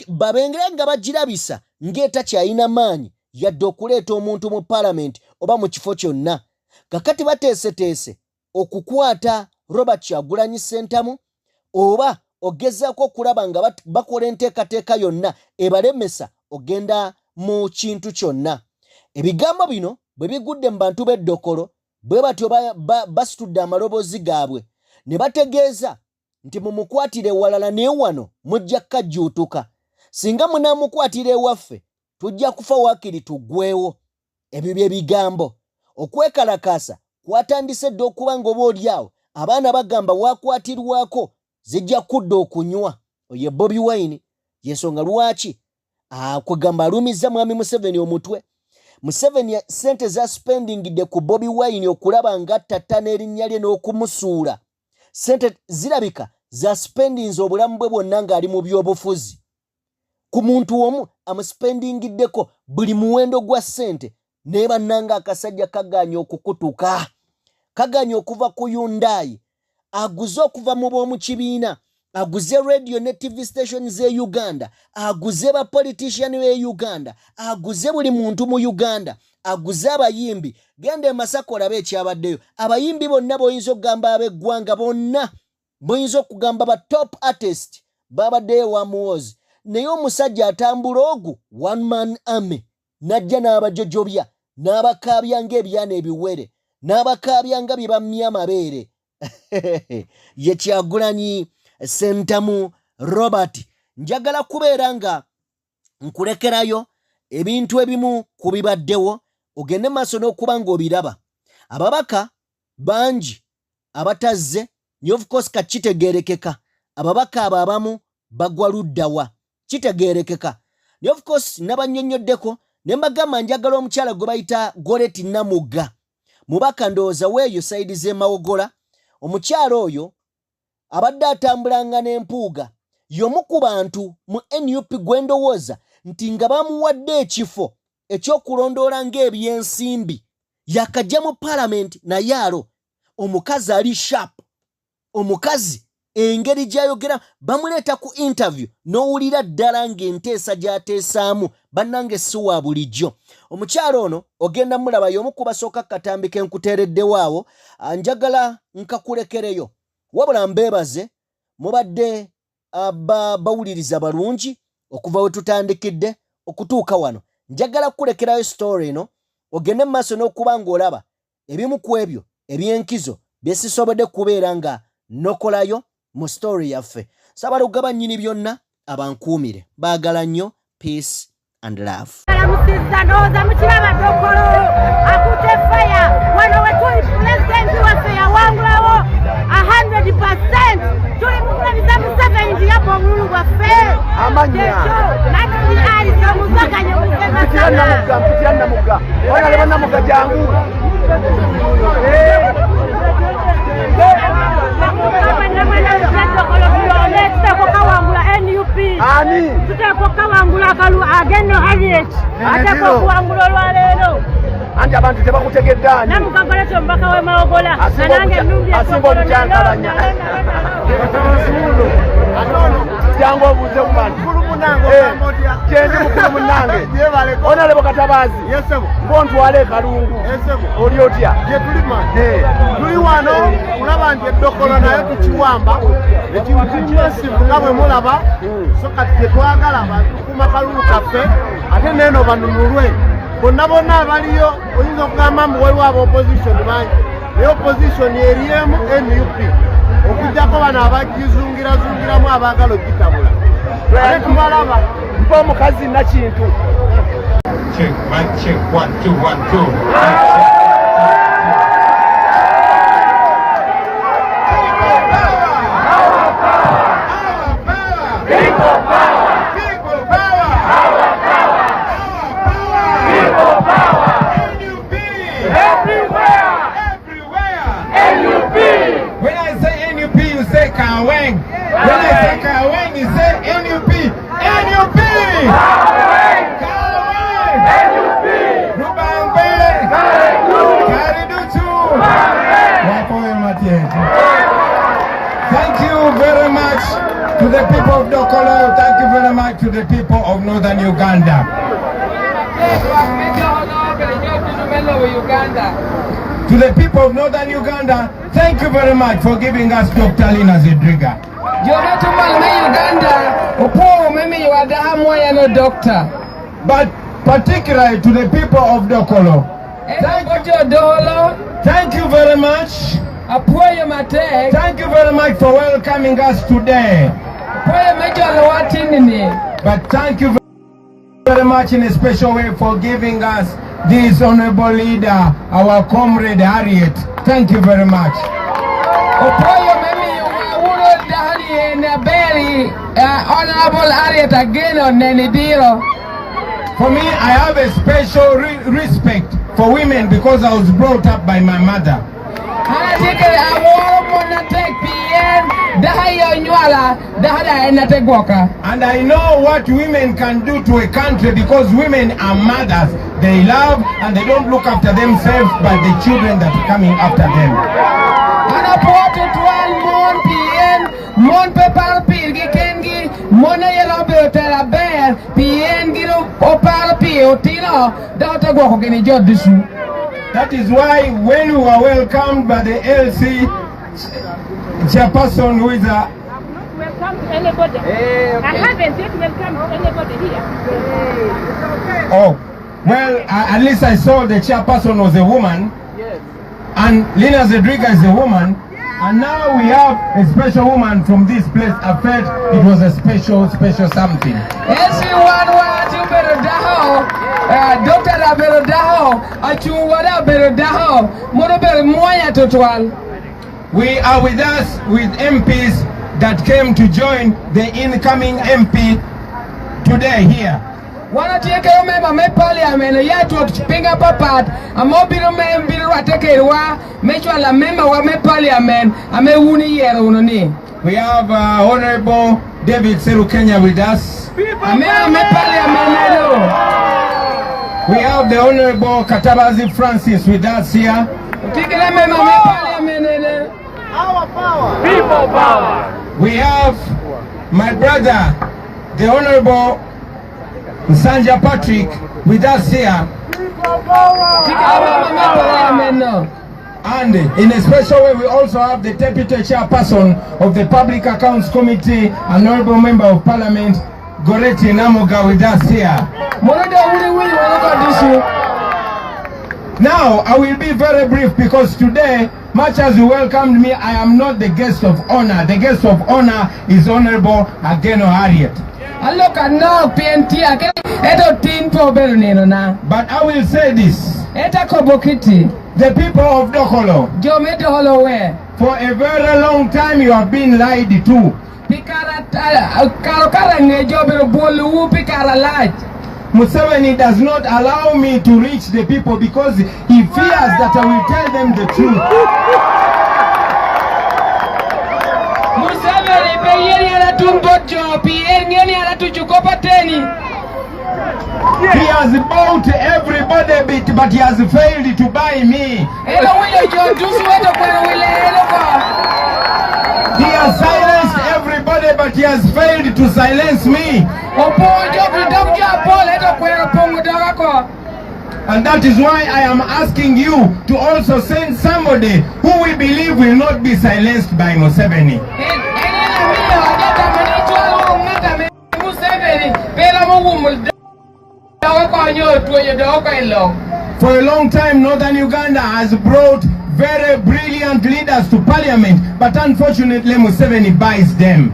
babengere nga bagirabisa ng'etakyayina maanyi yadde okuleeta omuntu mu palamenti oba mu kifo kyonna. Kakati bateeseteese okukwata Robert Kyagulanyi Ssentamu oba ogezaako okulaba nga bakola enteekateeka yonna ebalemesa ogenda mu kintu kyonna. Ebigambo bino bwe bigudde mu bantu b'e Dokolo bwe batyo basitudde amaloboozi gaabwe ne bategeeza nti mumukwatire ewalala naye wano mujja kukajjuutuka. Singa munaamukwatira ewaffe tujja kufa waakiri tuggwewo. Ebyo bye bigambo. Okwekalakasa kwatandise dde okuba ng'oba oliawo abaana bagamba wakwatirwako zijja kudda okunywa oye Bobi Wine yensonga lwaki kwegamba alumiza mwami Museveni omutwe. Museveni sente za spendingidde ku Bobi Wine okulaba nga tata n'erinnya lye n'okumusuula. Sente zirabika za spendings obulamu bwe bwonna ng'ali mu byobufuzi. Ku muntu omu amuspendingiddeko buli muwendo gwa sente ne bannanga akasajja kaganya okukutuka. Kaganya okuva ku Hyundai, aguze okuva mu b'omu kibiina, aguze radio ne TV stations e Uganda, aguze ba politician e Uganda, aguze buli muntu mu Uganda, aguze abayimbi. Genda e Masaka olabe ekyabaddeyo. Abayimbi bonna boyinza okugamba ab'eggwanga bonna, boyinza okugamba ba top artist babaddeyo wamuwozi. Naye omusajja atambula ogu one man army najja n'abajojobya n'abakaabya ng'ebyana ebiwere n'abakaabya nga bye bammya amabeere. Ye Kyagulanyi Sentamu Robert, njagala kubeera nga nkulekerayo ebintu ebimu kubibaddewo ogende maaso n'okuba ng'obiraba. Ababaka bangi abatazze nye of course kakitegeerekeka ababaka abo abamu bagwa luddawa kitegeerekeka. Nye of course nabannyonnyoddeko ne mbagamba njagala omukyala gwe bayita Goreti Namugga mubaka ndowooza weeyo sayidi z'emawogola. Omukyala oyo abadde atambulanga n'empuuga y'omu ku bantu mu NUP gwe ndowooza nti nga bamuwadde ekifo ekyokulondoola ng'ebyensimbi yakajja mu parliament naye alo omukazi ali sharp, omukazi engeri gy'ayogera bamuleeta ku interview n'owulira ddala ng'enteesa gy'ateesaamu bannange si wa bulijjo. Omukyala ono ogenda mulaba y'omu ku basooka katambi ke nkuteereddewo awo. Njagala nkakulekereyo wabula mbeebaze mubadde bawuliriza balungi okuva we tutandikidde okutuuka wano. Njagala kulekerayo story eno ogende mu maaso n'okuba ng'olaba ebimu ku ebyo eby'enkizo bye sisobodde kubeera nga nokolayo mu story yaffe. Sabala okugaba nnyini byonna abankuumire. Baagala nnyo. Peace and love. Ndowooza mukiraba Dokolo akutte faya wano we tuli pulezidenti waffe yawangulawo 100%. Tuli mukulabiza Museveni nti yabba obululu bwaffe ekyo natuli alisa omuzaganya mpitira Namugga onaleba Namugga jangu agenda Harriet ateko okuwangula olwaleero anti abantu tebakutegeddaani namugagolete omubaka w'emawogola nanange ennumbi asinga obukyankalanya jangu obuuze ku bantu gyendi mukulu munnange onalebo Katabaazi ng'ontwala e Kalungu oli otya tuli wano kulaba nti Dokolo naye tukiwamba ekintu masivu nga bwe mulaba so kati tetwagala abantu kuma kalulu kaffe ate neeno banunulwe bonna bonna abaliyo oyinza okugamba mbu waliwo aba opposition bangi naye opposition eriemu NUP okujjako bano abagizungirazungiramu abaagala ogitabula ate tubalaba mpa omukazi nakintu check 1 2 1 2 When I say Kaweng, you say NUP. NUP! Kaweng! NUP! Rubangbe! Kariduchu! Wakoye Matien. Thank you very much to the people of Dokolo. Thank you very much to the people of Northern Uganda. To the people of Northern Uganda, thank you very much for giving us Dr. Lina Zedriga. But particularly to the people of Dokolo, thank you very much. Thank you very much for welcoming us today. But thank you very much in a special way for giving us this honorable leader, our comrade Harriet. Thank you very much. Opoyo memi uro dahali na berry honorable Ariet again on Nenidiro. For me, I have a special respect for women because I was brought up by my mother. And I know what women can do to a country because women are mothers. They love and they don't look after themselves but the children that are coming after them. And I brought it one mon pepal pirgi kengi mona yelo beotela bear pien giro opal piotino daughter go geni jodisu. That is why when we were welcomed by the LC chairperson who is a welcome to anybody. I haven't yet welcomed anybody here. Oh, well, at least I saw the chairperson was a woman. Yes. And Lina Zedriga is a woman. And now we have a special woman from this place. I felt it was a special something. Yes, you want you better daho. Doctor better daho. Achu wada better daho. Mono better moya total. We are with us with MPs that came to join the incoming MP today here. Wanataka umema me parliament yetu kupinga papat amobiro mbiro watekerwa mechwa la member wa me parliament amewuni yero unoni. We have Honorable David Serukenya with us. Me parliament. We have the Honorable Katabazi Francis with us here. Tikira member me parliament. Our power. People power. We have my brother, the Honorable Nsanja Patrick with us here. And in a special way we also have the Deputy Chairperson of the Public Accounts Committee, an Honorable Member of Parliament, Goreti Namoga with us here. Now I will be very brief because today, much as you welcomed me, I am not the guest of honor. The guest of honor is Honorable Ageno Harriet. But I will say this. The people of Dokolo, for a very long time you have been lied to. Museveni does not allow me to reach the people because he fears that I will tell them the truth. He has bought everybody but he has failed to buy me. He has silenced everybody but he has failed to silence me. And that is why I am asking you to also send somebody who we believe will not be silenced by Museveni. For a long time, Northern Uganda has brought very brilliant leaders to parliament, but unfortunately Museveni buys them.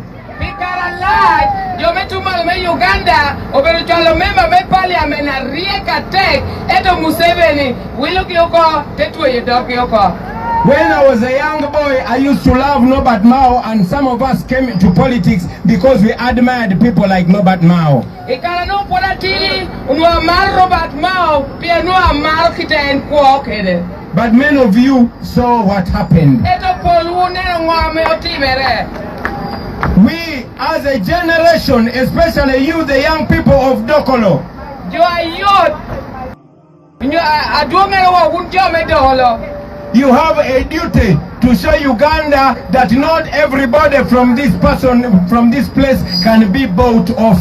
When I was a young boy, I used to love Norbert Mao, and some of us came into politics because we admired people like Norbert Mao. But many of you saw what happened. We as a generation, especially you, the young people of Dokolo, you have a duty to show Uganda that not everybody from this place can be bought off.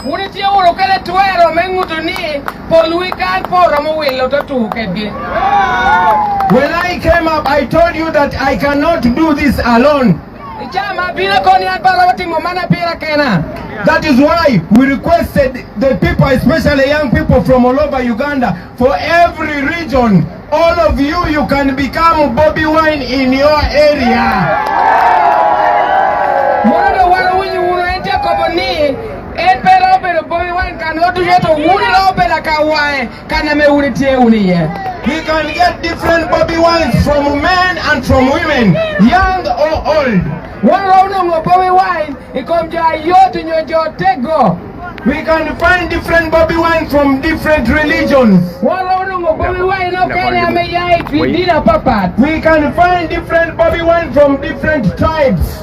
When I came up, I told you that I cannot do this alone. That is why we requested the people, especially young people from all over Uganda, for every region, all of you, you can become Bobi wine in your area. We can get different Bobi wines from men and from women, young or old. Bobi wine, we can find different Bobi wine from different religions. We can find different Bobi wine from different tribes.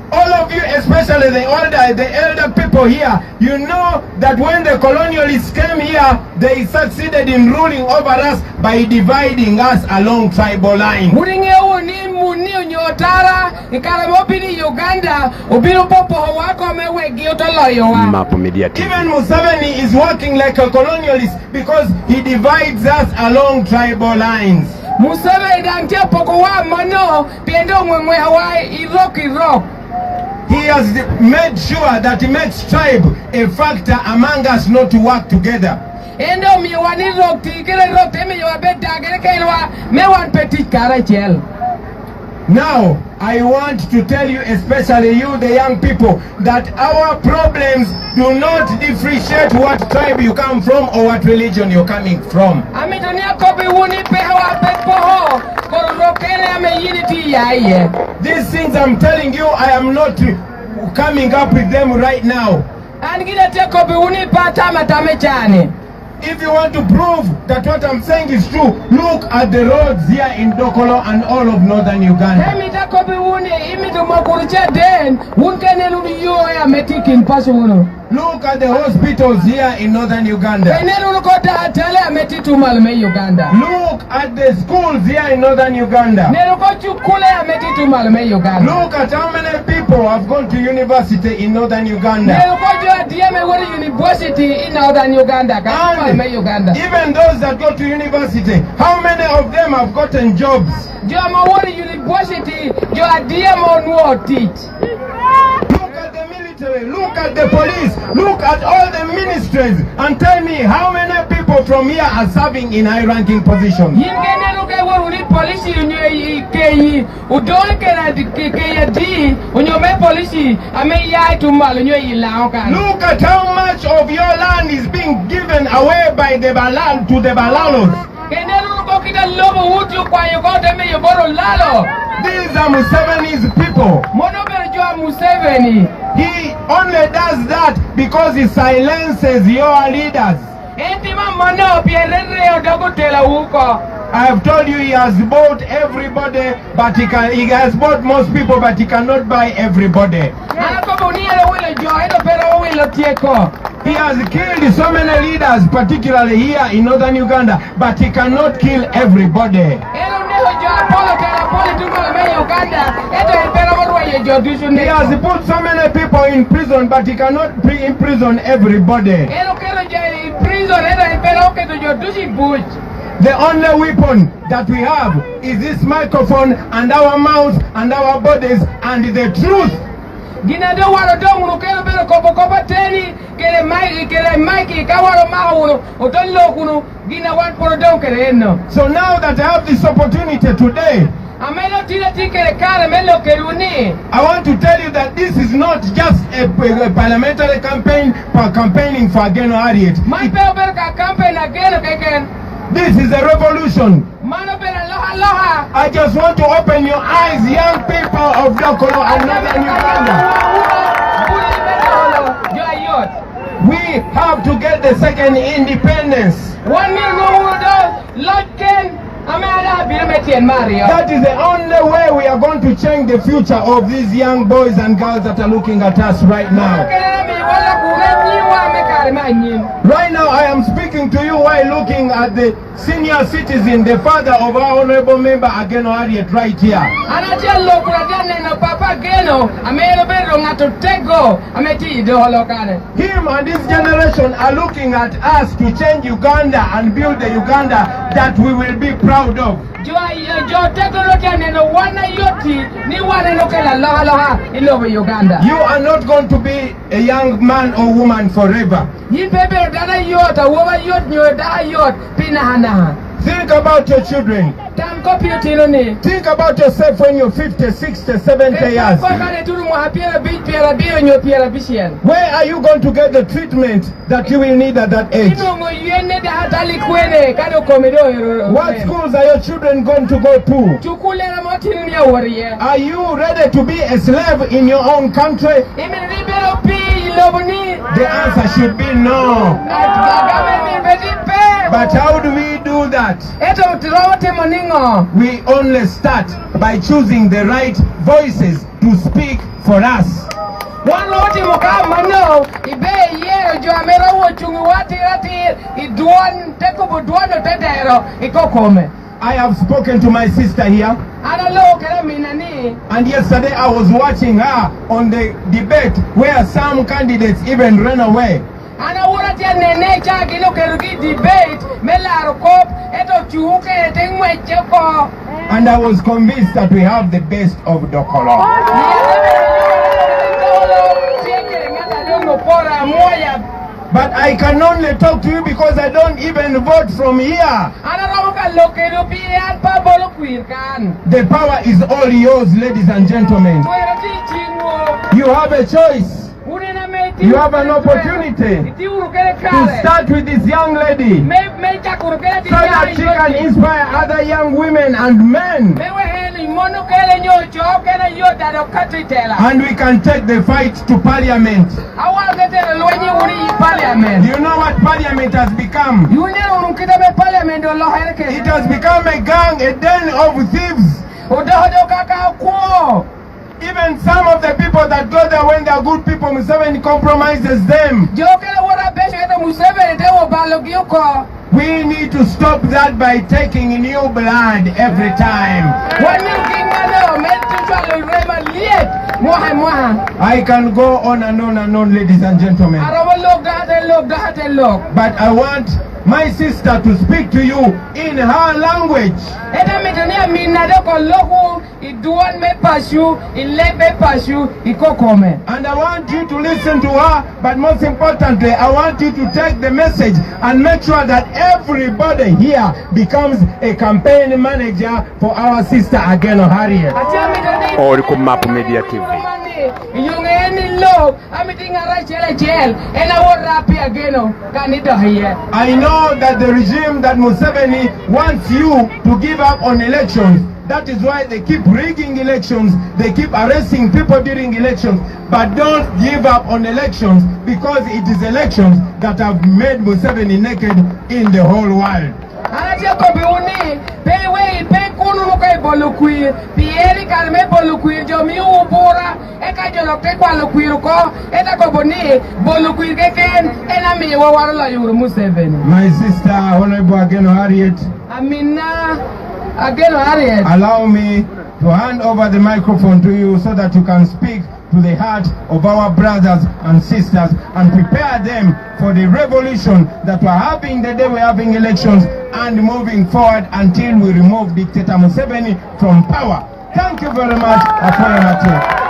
All of you, especially the elder people here, you know that when the colonialists came here, they succeeded in ruling over us by dividing us along tribal lines. Even Museveni is working like a colonialist because he divides us along tribal lines. He has made sure that he makes tribe a factor among us not to work together. Now, I want to tell you, especially you, the young people, that our problems do not differentiate what tribe you come from or what religion you're coming from. These things I'm telling you, I am not coming up with them right now. If you want to prove that what I'm saying is true, look at the roads here in Dokolo and all of northern Uganda. Look at the hospitals here in northern Uganda. Look at the schools here in northern Uganda. Look at how many people have gone to university in northern Uganda. And even those that go to university, how many of them have gotten jobs? Look at the military, look at the police, look at all the ministries, and tell me how many people from here are serving in high-ranking positions. Look at how much of your land is being given away by the Balal to the Balalos. These are Museveni's people. He only does that because he silences your leaders. I have told you he has bought everybody, but he has bought most people, but he cannot buy everybody. He has killed so many leaders, particularly here in northern Uganda, but he cannot kill everybody. He has put so many people in prison, but he cannot imprison everybody. The only weapon that we have is this microphone and our mouths and our bodies and the truth. So now that I have this opportunity today, I want to tell you that this is not just a parliamentary campaigning for Ageno Harriet. This is a revolution. I just want to open your eyes, young people of Dokolo and northern Uganda. We have to get the second independence. That is the only way we are going to change the future of these young boys and girls that are looking at us right now. Right now I am speaking to you while looking at the senior citizen, the father of our honorable member Ageno Harriet right here. Him and his generation are looking at us to change Uganda and build the Uganda that we will be proud of. You are not going to be a young man or woman forever. Think about your children. Think about yourself when you're 50, 60, 70 years. Where are you going to get the treatment that you will need at that age? What schools are your children going to go to? Are you ready to be a slave in your own country? The answer should be no. But how do we do that? We only start by choosing the right voices to speak for us. I have spoken to my sister here, and yesterday I was watching her on the debate where some candidates even ran away. And I was convinced that we have the best of Dokolo. But I can only talk to you because I don't even vote from here. The power is all yours, ladies and gentlemen. You have a choice. You have an opportunity to start with this young lady so that she can inspire other young women and men. And we can take the fight to parliament. Do you know what parliament has become? It has become a gang, a den of thieves. Even some of the people that go there when they are good people, Museveni compromises them. We need to stop that by taking new blood every time. I can go on and on and on, ladies and gentlemen. But I want my sister to speak to you in her language. And I want you to listen to her, but most importantly, I want you to take the message and make sure that everybody here becomes a campaign manager for our sister again, Harriet. Or Map Media TV. I know that the regime that Museveni wants you to give up on elections. That is why they keep rigging elections, they keep arresting people during elections. But don't give up on elections, because it is elections that have made Museveni naked in the whole world. My sister, Honorable Ageno Harriet, allow me to hand over the microphone to you so that you can speak to the heart of our brothers and sisters and prepare them for the revolution that we're having the day we're having elections and moving forward until we remove dictator Museveni from power. Thank you very much.